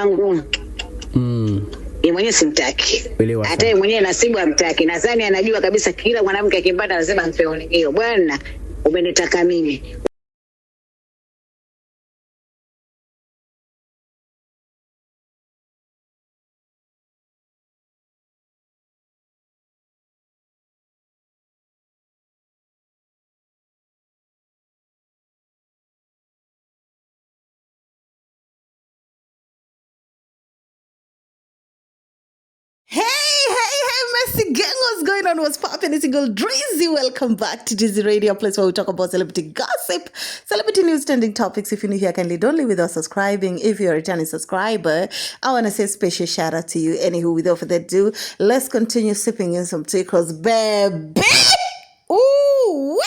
wangu. Yeye mwenyewe simtaki. Hata yeye mwenyewe Nasibu hamtaki. Nadhani anajua kabisa kila mwanamke akimpata anasema mpeone hiyo. Bwana, umenitaka mimi. Messy gang, what's going on? What's poppin'? It's your girl Drizzy. Welcome back to Drizzy Radio, a place where we talk about celebrity gossip, celebrity news, trending topics. If you're new here, kindly don't leave without subscribing. If you're a returning subscriber, I want to say a special shout out to you. Anywho, without further ado, let's continue sipping in some tea, cause baby, ooh,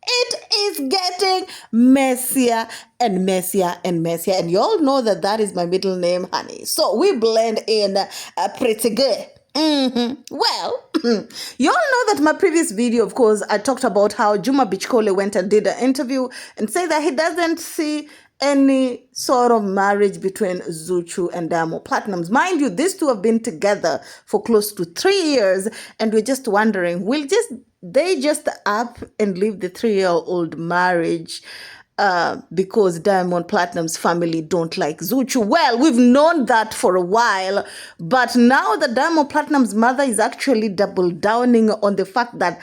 it is getting messier and messier and messier. And you all know that is my middle name, honey. So we blend in pretty good. Well, you all know that my previous video, of course, I talked about how Juma Bichkole went and did an interview and said that he doesn't see any sort of marriage between Zuchu and Diamond Platnumz. Mind you, these two have been together for close to 3 years, and we're just wondering, they just up and leave the 3-year-old marriage because Diamond Platnumz family don't like Zuchu? Well, we've known that for a while, but now the Diamond Platnumz mother is actually double downing on the fact that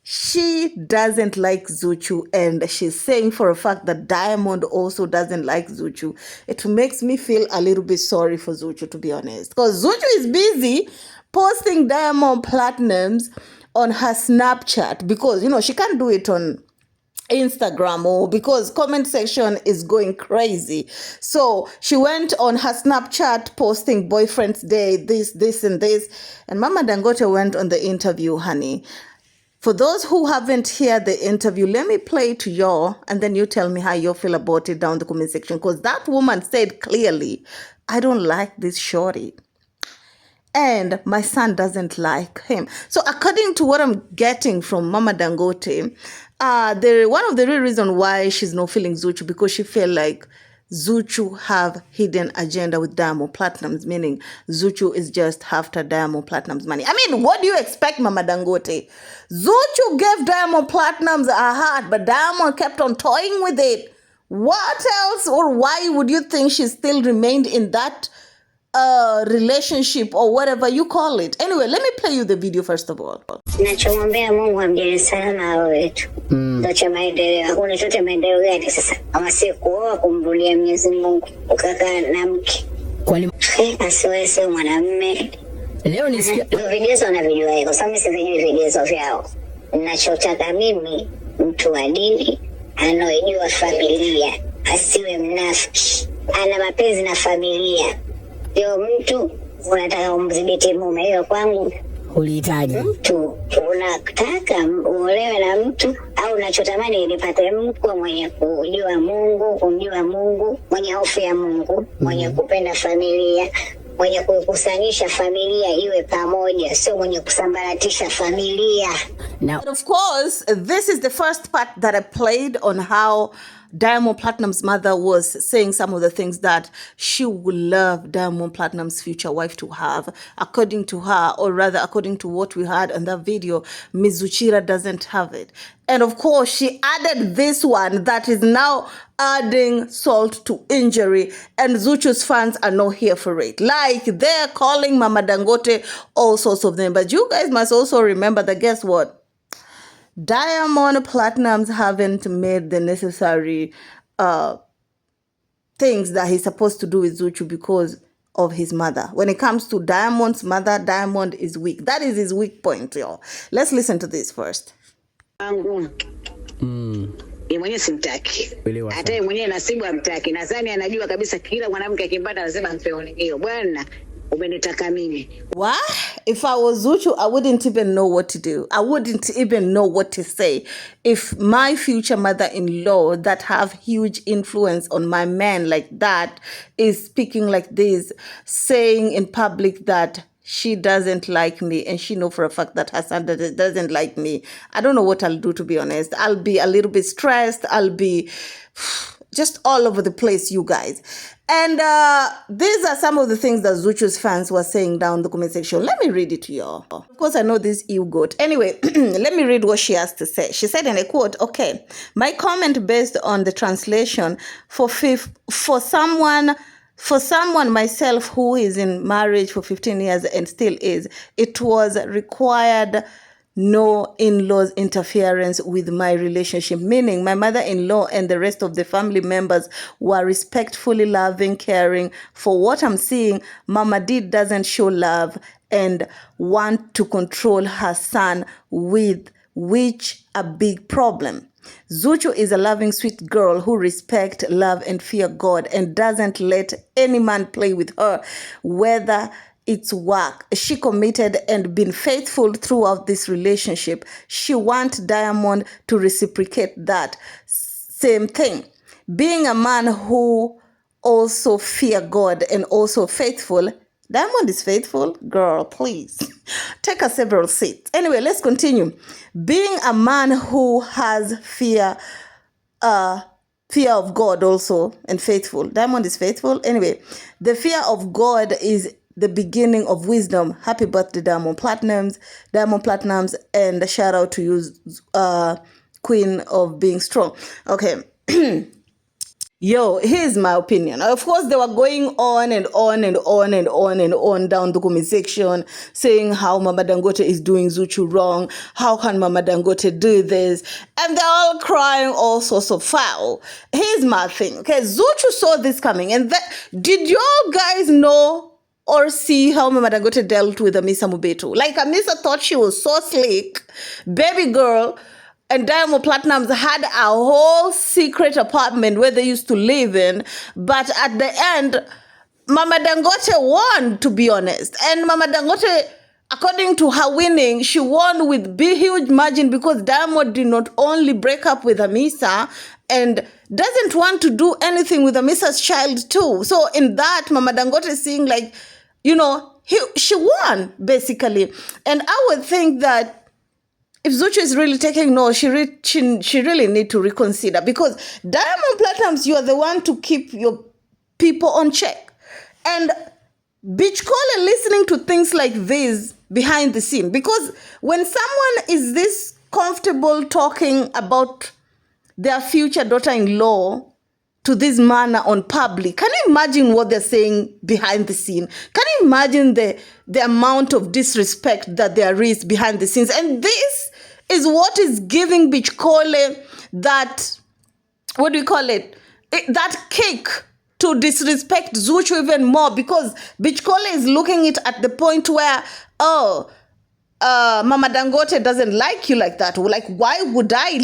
she doesn't like Zuchu, and she's saying for a fact that Diamond also doesn't like Zuchu. It makes me feel a little bit sorry for Zuchu, to be honest, because Zuchu is busy posting Diamond Platnumz on her Snapchat because, she can't do it on Instagram, or because comment section is going crazy. So she went on her Snapchat posting boyfriend's day, this and this, and Mama Dangote went on the interview, honey. For those who haven't heard the interview, let me play it to y'all, and then you tell me how you feel about it down the comment section, because that woman said clearly, I don't like this shorty, and my son doesn't like him. So according to what I'm getting from Mama Dangote, one of the real reasons why she's not feeling Zuchu, because she felt like Zuchu have hidden agenda with Diamond Platnumz, meaning Zuchu is just after Diamond Platnumz money. I mean, what do you expect, Mama Dangote? Zuchu gave Diamond Platnumz a heart, but Diamond kept on toying with it. What else, or why would you think she still remained in that relationship or whatever you call it? Anyway, let me play you the video first of all. Nachomwambia Mungu amjalie salama hao wetu. Ndio cha maendeleo. Hakuna chochote maendeleo gani sasa? Kama si kuoa kumrudia Mwenyezi Mungu, ukakaa na mke. Kwani asiwe mwanamume. Leo nisikia vigezo na video hiyo. Sasa mimi sivijui vigezo vyao. Ninachotaka mimi mtu wa dini, anayejua familia, asiwe mnafiki, ana mapenzi na familia. Yo mtu unataka umdhibiti mume, hiyo kwangu ulihitaji. Mtu unataka uolewe na mtu, au unachotamani nipate mtu mwenye kujua Mungu, kumjua Mungu, mwenye hofu ya Mungu, mwenye kupenda familia, mwenye kukusanyisha familia iwe pamoja, sio mwenye kusambaratisha familia. Now, of course, this is the first part that I played on how Diamond Platnumz's mother was saying some of the things that she would love Diamond Platnumz's future wife to have. According to her, or rather according to what we heard in that video, Ms. Zuchira doesn't have it. And of course, she added this one that is now adding salt to injury, and Zuchu's fans are not here for it. Like, they're calling Mama Dangote all sorts of names. But you guys must also remember that, guess what? Diamond Platnumz haven't made the necessary things that he's supposed to do with Zuchu because of his mother. When it comes to Diamond's mother, Diamond is weak. That is his weak point, y'all. Let's listen to this first. Mwenyewe simtaki. Hata yeye mwenyewe Nasibu hamtaki. Nadhani anajua kabisa kila mwanamke akimpata anasema mpeone hiyo. Bwana, umenitaka mimi. What? If I was Zuchu, I wouldn't even know what to do. I wouldn't even know what to say. If my future mother-in-law that have huge influence on my man like that is speaking like this, saying in public that she doesn't like me, and she know for a fact that her son doesn't like me, I don't know what I'll do, to be honest. I'll be a little bit stressed. I'll be just all over the place, you guys. And these are some of the things that Zuchu's fans were saying down the comment section. Let me read it to y'all. Of course, I know this you goat. Anyway, let me read what she has to say. She said, and I quote, okay, my comment based on the translation for someone myself who is in marriage for 15 years and still is, it was required no in-laws interference with my relationship, meaning my mother-in-law and the rest of the family members were respectfully loving, caring. For what I'm seeing, Mama D doesn't show love and want to control her son, with which a big problem. Zuchu is a loving, sweet girl who respects, love, and fear God and doesn't let any man play with her, whether it's work. She committed and been faithful throughout this relationship. She wants Diamond to reciprocate that same thing. Being a man who also fear God and also faithful. Diamond is faithful? Girl, please. Take a several seats. Anyway, let's continue. Being a man who has fear of God also and faithful. Diamond is faithful. Anyway, the fear of God is the beginning of wisdom. Happy birthday, Diamond Platinums, and a shout out to you, Queen of Being Strong. Okay. Yo, here's my opinion. Of course, they were going on and on and on and on and on down the comment section, saying how Mama Dangote is doing Zuchu wrong. How can Mama Dangote do this? And they're all crying all sorts of foul. Here's my thing. Okay, Zuchu saw this coming. And did y'all guys know or see how Mama Dangote dealt with Amisa Mobeto? Like, Amisa thought she was so slick. Baby girl and Diamond Platnumz had a whole secret apartment where they used to live in. But at the end, Mama Dangote won, to be honest. And Mama Dangote, according to her winning, she won with huge margin because Diamond did not only break up with Amisa and doesn't want to do anything with Amisa's child too. So in that, Mama Dangote is seeing like, you know, she won, basically. And I would think that if Zuchu is really taking no, she really need to reconsider, because Diamond Platnumz, you are the one to keep your people on check. And Bitch Cole listening to things like this behind the scene, because when someone is this comfortable talking about their future daughter-in-law to this manner on public, can you imagine what they're saying behind the scene? Can you imagine the amount of disrespect that there is behind the scenes? And this is what is giving Bitch Cole that, what do you call it? That kick to disrespect Zuchu even more, because Bitch Cole is looking it at the point where, Mama Dangote doesn't like you like that. Like, why would I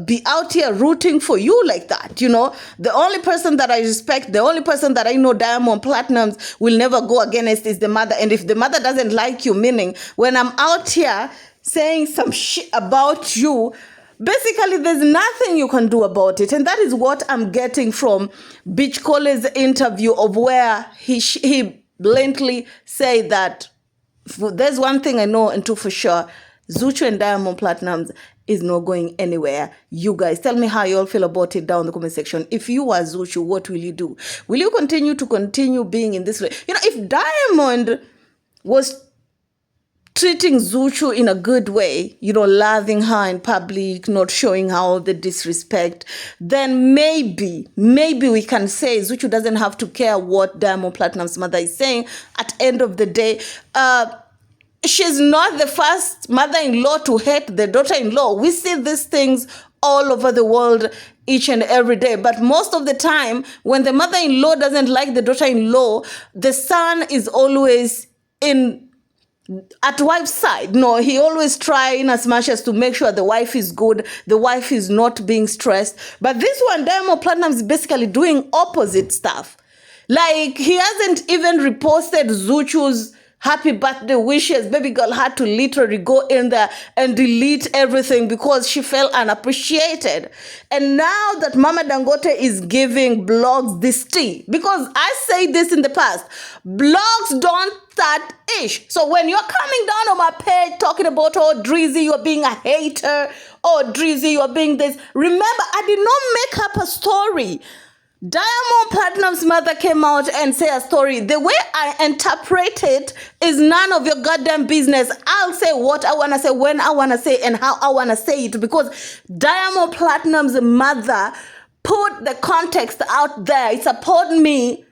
be out here rooting for you like that? You know, the only person that I respect, the only person that I know Diamond Platnumz will never go against is the mother. And if the mother doesn't like you, meaning when I'm out here saying some shit about you, basically there's nothing you can do about it. And that is what I'm getting from Bitch Cole's interview, of where he blatantly say that there's one thing I know and two for sure: Zuchu and Diamond Platnumz is not going anywhere. You guys tell me how you all feel about it down in the comment section. If you are Zuchu, what will you do? Will you continue being in this way? You know, if Diamond was treating Zuchu in a good way, you know, loving her in public, not showing her all the disrespect, then maybe we can say Zuchu doesn't have to care what Diamond Platnumz's mother is saying. At the end of the day, she's not the first mother-in-law to hate the daughter-in-law. We see these things all over the world each and every day. But most of the time, when the mother-in-law doesn't like the daughter-in-law, the son is always at wife's side. No, he always trying as much as to make sure the wife is good, the wife is not being stressed. But this one, Diamond Platnumz, is basically doing opposite stuff. Like, he hasn't even reposted Zuchu's happy birthday wishes. Baby girl had to literally go in there and delete everything because she felt unappreciated. And now that Mama Dangote is giving blogs this tea, because I say this in the past, blogs don't start ish. So when you're coming down on my page talking about, oh, Drizzy, you're being a hater, oh, Drizzy, you're being this, remember, I did not make up a story. Diamond Platnumz's mother came out and said a story. The way I interpret it is none of your goddamn business. I'll say what I want to say, when I want to say, and how I want to say it, because Diamond Platnumz's mother put the context out there. It supported me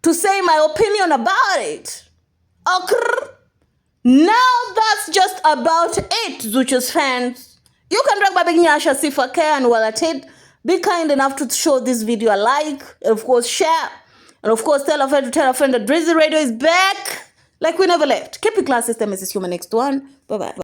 to say my opinion about it. Okay. Now that's just about it, Zuchu's fans. You can drag Babi Nyasha, Sifa Care, and Walated. Be kind enough to show this video a like, and of course share, and of course tell a friend to tell a friend that Drizzy Radio is back like we never left. Keep it class, system is human next one. Bye-bye.